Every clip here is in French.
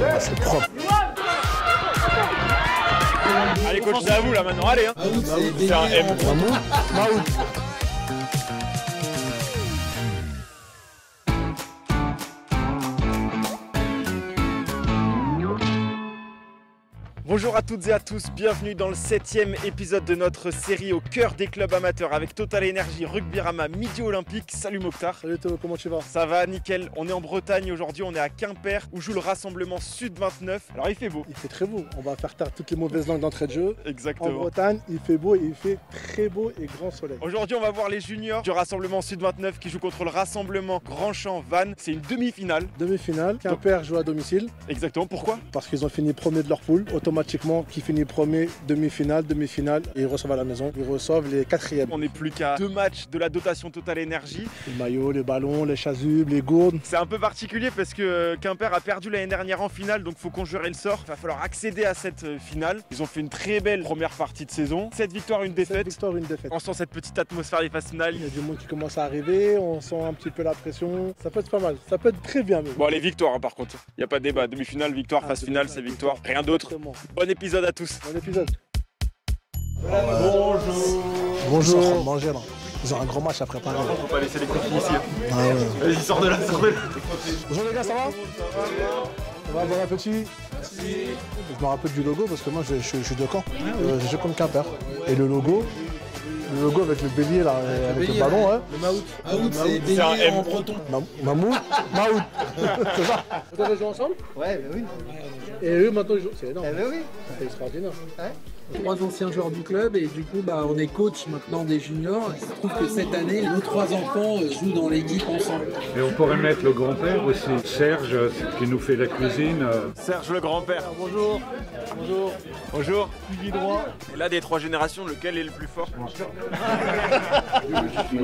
Ah, c'est propre. Allez coach, c'est à vous là maintenant, allez hein. C'est un M. Maout. Bonjour à toutes et à tous, bienvenue dans le 7e épisode de notre série au cœur des clubs amateurs avec Total Energy, Rugbyrama, Midi Olympique. Salut Mokhtar. Salut Théo, comment tu vas? Ça va nickel, on est en Bretagne aujourd'hui, on est à Quimper où joue le rassemblement Sud 29. Alors il fait beau. Il fait très beau, on va faire taire toutes les mauvaises langues d'entrée de jeu. Exactement. En Bretagne, il fait beau et il fait très beau et grand soleil. Aujourd'hui on va voir les juniors du rassemblement Sud 29 qui jouent contre le rassemblement Grandchamp-Vannes. C'est une demi-finale. Demi-finale, Quimper joue à domicile. Exactement, pourquoi? Parce qu'ils ont fini premier de leur poule. Automatiquement, qui finit premier, demi-finale, et ils reçoivent à la maison. Ils reçoivent les quatrièmes. On n'est plus qu'à 2 matchs de la dotation Total Energy. Les maillots, les ballons, les chasubles, les gourdes. C'est un peu particulier parce que Quimper a perdu l'année dernière en finale, donc il faut conjurer le sort. Il va falloir accéder à cette finale. Ils ont fait une très belle première partie de saison. 7 victoires, une défaite. 7 victoires, une défaite. On sent cette petite atmosphère des phases finales. Il y a du monde qui commence à arriver, on sent un petit peu la pression. Ça peut être pas mal, ça peut être très bien. Même. Bon, les victoires hein, par contre, il n'y a pas de débat. Demi-finale, victoire, phase finale, c'est victoire. Rien d'autre. Bon épisode à tous. Bon épisode. Bonjour. Bonjour. Ils sont en train de manger là. Ils ont un grand match à préparer. Faut pas laisser les copines ici. Ah ouais. Vas-y, sors de là, sors de là. Bonjour les gars, ça va? Ça va, bon appétit. Je me rappelle du logo parce que moi je suis de Caen. Je joue comme Quimper. Et le logo avec le bélier là, avec le ballon, ouais. Le Maout. Maout, c'est bélier en breton. Maout. C'est ça. Vous avez joué ensemble? Ouais, bah oui. Et eux maintenant ils jouent. C'est énorme. Eh bah oui. C'est extraordinaire. Ouais. 3 anciens joueurs du club et du coup on est coach maintenant des juniors. Il se trouve que cette année, nos 3 enfants jouent dans l'équipe ensemble. Et on pourrait mettre le grand-père aussi, Serge, qui nous fait la cuisine. Serge le grand-père. Bonjour. Bonjour. Bonjour. Suivi droit. Et là, des 3 générations, lequel est le plus fort? On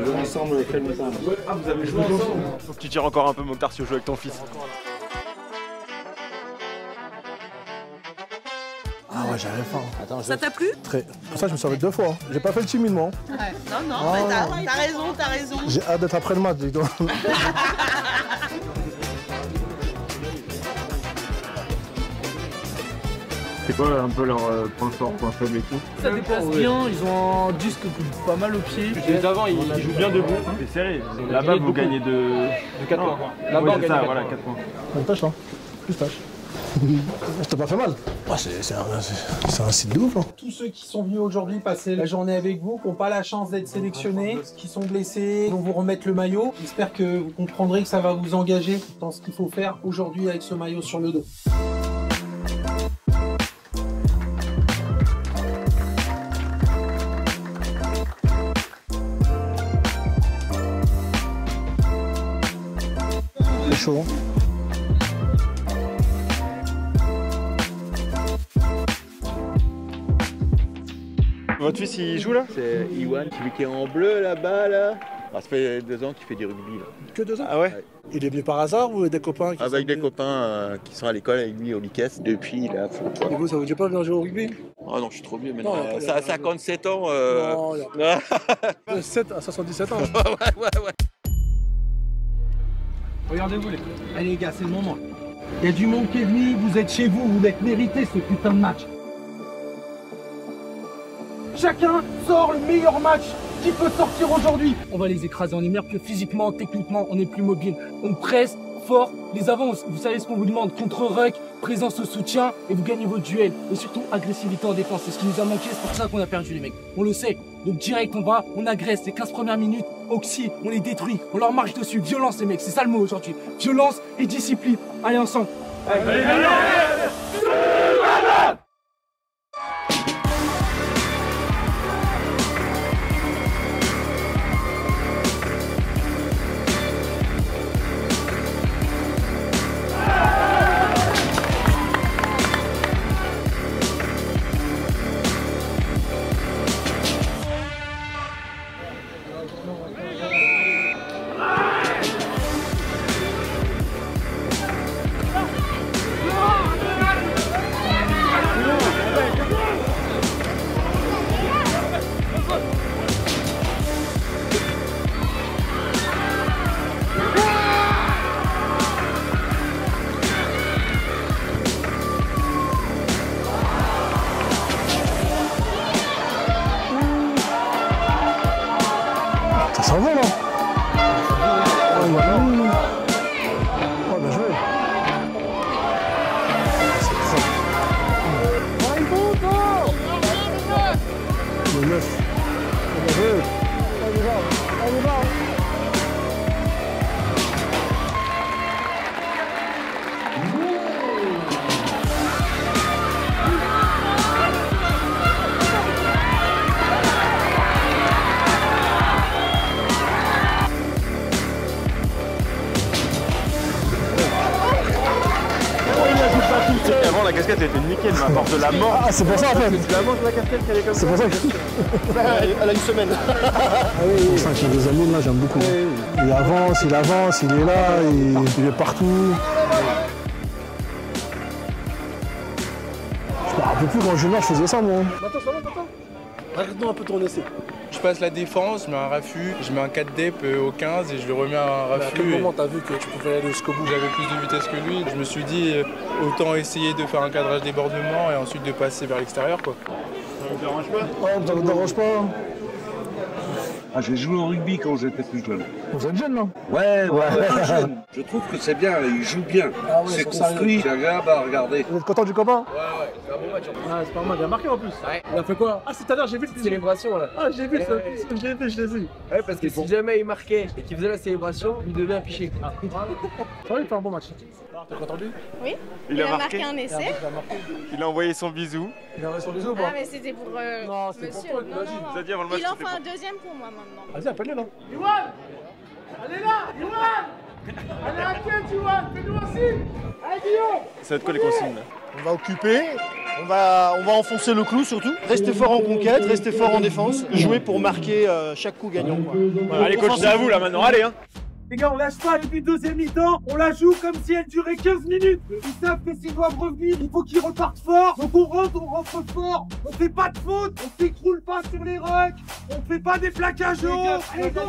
joue ensemble très longtemps. Ah, vous avez joué ensemble? Faut que tu tires encore un peu Mokhtar si tu joues avec ton fils. Ah ouais, j'avais faim. Attends, ça t'a plu? Très. Pour ça je me suis arrêté 2 fois. J'ai pas fait le timide moi. Ouais. Non, mais t'as raison. J'ai hâte d'être après le match, dis donc. C'est quoi un peu leur point fort, point faible et tout? Ça déplace bien, ils ont un disque pas mal au pied. Les d'avant, ils jouent bien debout. C'est serré. Là-bas, vous gagnez de 4 points. Là-bas, on gagne ça, 4 voilà, points. 4 points. Une tâche, hein. Plus tâche. Je t'ai pas fait mal. Ouais, c'est un site de ouf, hein. Tous ceux qui sont venus aujourd'hui passer la journée avec vous, qui n'ont pas la chance d'être sélectionnés, qui sont blessés, vont vous remettre le maillot. J'espère que vous comprendrez que ça va vous engager dans ce qu'il faut faire aujourd'hui avec ce maillot sur le dos. C'est chaud. Votre fils, il joue là? C'est Iwan, celui qui est en bleu là-bas, là. Ah, ça fait 2 ans qu'il fait du rugby, là. Que 2 ans? Ah ouais? Il est venu par hasard ou des copains qui Avec sont des venus? copains qui sont à l'école avec lui au Liquès. Depuis, il est à fond. Et vous, ça vous dit pas venir jouer au rugby? Oh non, je suis trop vieux maintenant. Non, Ça a 57 ans. Non, il y a 7 à 77 ans. ouais. Regardez-vous les gars. Allez les gars, c'est le moment. Il y a du monde qui est venu, vous êtes chez vous, vous l'êtes mérité ce putain de match. Chacun sort le meilleur match qu'il peut sortir aujourd'hui. On va les écraser, on est meilleur que physiquement, techniquement, on est plus mobile. On presse fort, les avants, vous savez ce qu'on vous demande, contre-ruck, présence au soutien et vous gagnez votre duel. Et surtout agressivité en défense, c'est ce qui nous a manqué, c'est pour ça qu'on a perdu les mecs. On le sait, donc direct on va, on agresse, les 15 premières minutes, oxy, on les détruit, on leur marche dessus, violence les mecs, c'est ça le mot aujourd'hui. Violence et discipline, allez ensemble. Allez, tout seul. Avant, la casquette était nickel, mais à part de la mort. Ah, c'est pour ça en fait. C'est la mort de la casquette qu'elle est comme ça. C'est pour ça que Elle a une semaine. Ah oui, c'est pour ça que les amis là, j'aime beaucoup. Il avance, il est là, il est partout. Je me rappelle plus quand junior, je faisais ça moi. Attends. Arrête-nous un peu ton essai. Je passe la défense, je mets un raffut, je mets un 4 dep au 15 et je le remets à un À raffut. quel moment t'as vu que tu pouvais aller jusqu'au bout? J'avais plus de vitesse que lui. Je me suis dit, autant essayer de faire un cadrage débordement et ensuite de passer vers l'extérieur, quoi. Ça vous dérange pas? Oh, ça vous dérange pas? Ah, j'ai joué au rugby quand j'étais plus jeune. Vous êtes jeune là? Ouais. Je trouve que c'est bien, il joue bien. Ah ouais, C'est ils sont construit, c'est agréable à regarder. Vous êtes content du copain? Ah, c'est pas mal, il a marqué en plus. Ouais. Il a fait quoi? Ah, c'est tout à l'heure, j'ai vu la célébration là. Ah, j'ai vu ça, je l'ai vu. Ouais, parce que si jamais il marquait et qu'il faisait la célébration, il devait afficher. Ça va, il fait un bon match. T'as entendu? Oui. Il a marqué un essai. Il a envoyé son bisou. Il a envoyé son bisou ou Ah, pas? mais c'était pour Non, c'était pour monsieur. toi, Non, vas-y. non, Vous avez dit avant le match, Il en c'était fait un pour- deuxième pour moi maintenant. Vas-y, appelle-le là. Ça va être quoi les consignes là? On va occuper, on va enfoncer le clou surtout. Restez fort en conquête, restez fort en défense. Jouer pour marquer chaque coup gagnant. Quoi. Voilà. Allez coach, c'est à vous là maintenant, allez hein. Les gars, on lâche pas depuis le deuxième mi-temps, on la joue comme si elle durait 15 minutes. Ils savent que s'ils doivent revenir, il faut qu'ils repartent fort. Donc on rentre fort. On fait pas de faute, on s'écroule pas sur les rucks, on fait pas des plaquages hauts. Allez, go.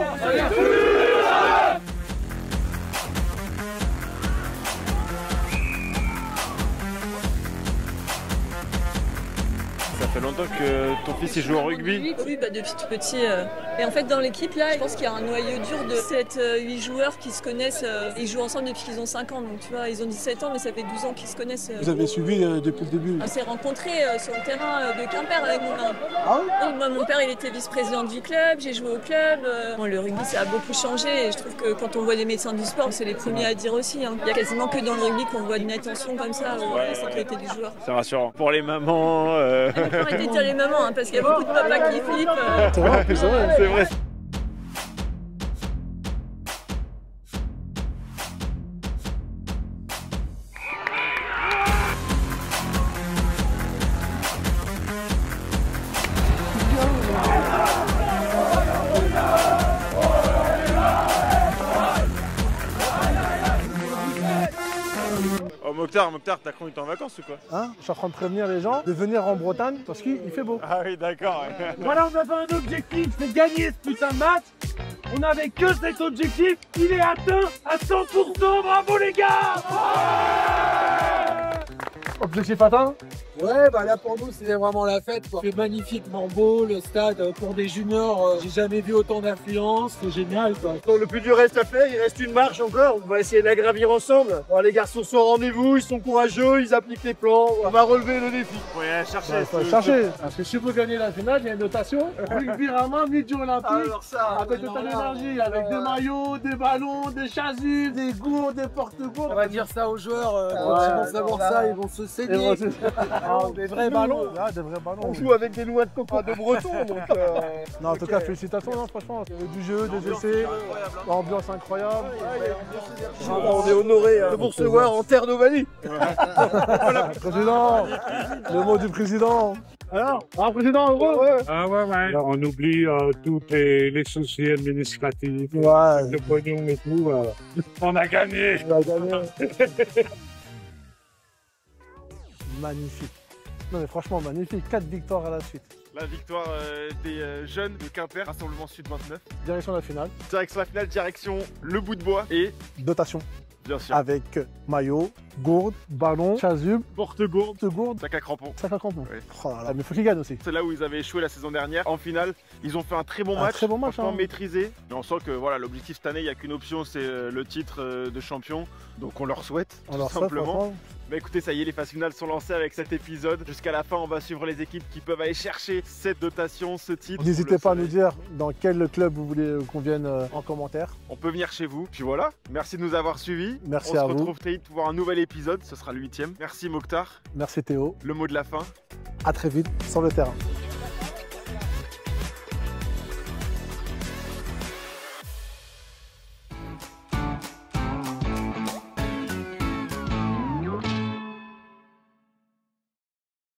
Ça fait longtemps que ton fils il joue au rugby. Oui, bah depuis tout petit. Et en fait, dans l'équipe, là, je pense qu'il y a un noyau dur de 7-8 joueurs qui se connaissent. Ils jouent ensemble depuis qu'ils ont 5 ans. Donc, tu vois, ils ont 17 ans, mais ça fait 12 ans qu'ils se connaissent. Vous avez suivi depuis le début? On s'est rencontrés sur le terrain de Quimper avec mon père. Ah oui? Moi, mon père, il était vice-président du club. J'ai joué au club. Bon, le rugby, ça a beaucoup changé. Et je trouve que quand on voit des médecins du sport, c'est les premiers à dire aussi. Hein. Il y a quasiment que dans le rugby qu'on voit une attention comme ça à la sécurité du joueur. C'est rassurant. Pour les mamans. Faut arrêter de dire les mamans, hein, parce qu'il y a beaucoup de papas qui flippent. C'est vrai, c'est vrai. C'est vrai. Oh Mokhtar, t'as cru que t'es en vacances ou quoi? Hein? Je suis en train de prévenir les gens de venir en Bretagne parce qu'il fait beau. Ah oui d'accord. Voilà, on avait un objectif, c'est gagner ce putain de match. On n'avait que cet objectif, il est atteint à 100%, bravo les gars. Objectif atteint? Ouais, bah là pour nous c'était vraiment la fête quoi. C'est magnifiquement beau, le stade pour des juniors, j'ai jamais vu autant d'affluence, c'est génial quoi. Donc, le plus dur reste à faire, il reste une marche encore, on va essayer de la gravir ensemble. Bon, les garçons sont au rendez-vous, ils sont courageux, ils appliquent les plans, on va relever le défi. Ouais, chercher. Il faut chercher. Parce que si vous gagnez la finale, il y a une notation. Rugby Rama, midi olympique. Alors ça, Avec de l'énergie, avec des maillots, des ballons, des chasubles, des gourdes, des porte-gourdes. On va dire ça aux joueurs, quand ils vont savoir ça, ils vont se saigner. Des vrais ballons. Ah, des vrais ballons. On joue avec des noix de coco de breton, donc... Non, en tout cas, félicitations, non, franchement. Il y avait du jeu, des essais, l'ambiance incroyable. On est honoré de vous recevoir en terre d'Ovalie. Président, le mot du président. Alors, président, heureux? Ah ouais. On oublie tous les soucis administratifs, Ouais. le pognon et tout. On a gagné. On a gagné. Magnifique. Non mais franchement magnifique, 4 victoires à la suite. La victoire des jeunes de Quimper, Rassemblement Sud 29. Direction la finale. Direction la finale, direction le bout de bois et Dotation. bien sûr Avec maillot, gourde, ballon, chasuble, porte-gourde, gourde, sac à crampons. sac à crampons. Ouais. Oh là là, mais faut qu'ils gagnent aussi. C'est là où ils avaient échoué la saison dernière. En finale, ils ont fait un très bon Un match, très bon match, franchement hein. maîtrisé. Mais on sent que voilà, l'objectif cette année, il n'y a qu'une option, c'est le titre de champion. Donc on leur souhaite, On tout leur souhaite, simplement. franchement. Bah écoutez, ça y est, les phases finales sont lancées avec cet épisode. Jusqu'à la fin, on va suivre les équipes qui peuvent aller chercher cette dotation, ce titre. N'hésitez Vous pas à le nous savez. dire dans quel club vous voulez qu'on vienne en commentaire. On peut venir chez vous. Puis voilà, merci de nous avoir suivis. Merci on à se vous. retrouve très vite pour voir un nouvel épisode, ce sera le 8e. Merci Mokhtar, Merci Théo. le mot de la fin. À très vite sur le terrain.